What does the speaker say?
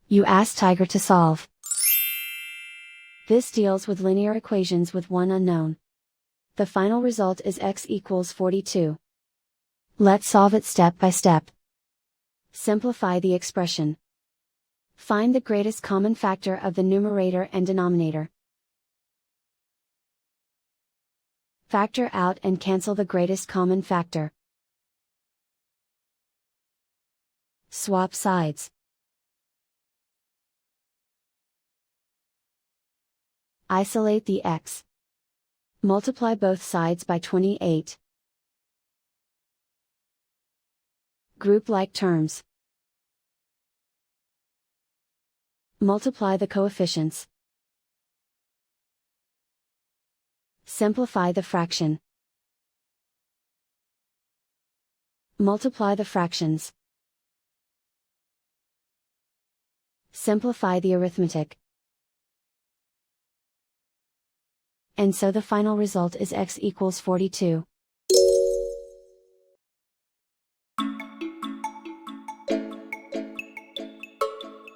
You ask Tiger to solve. This deals with linear equations with one unknown. The final result is x equals 42. Let's solve it step by step. Simplify the expression. Find the greatest common factor of the numerator and denominator. Factor out and cancel the greatest common factor. Swap sides. Isolate the x. Multiply both sides by 28. Group like terms. Multiply the coefficients. Simplify the fraction. Multiply the fractions. Simplify the arithmetic. And so the final result is x equals 42.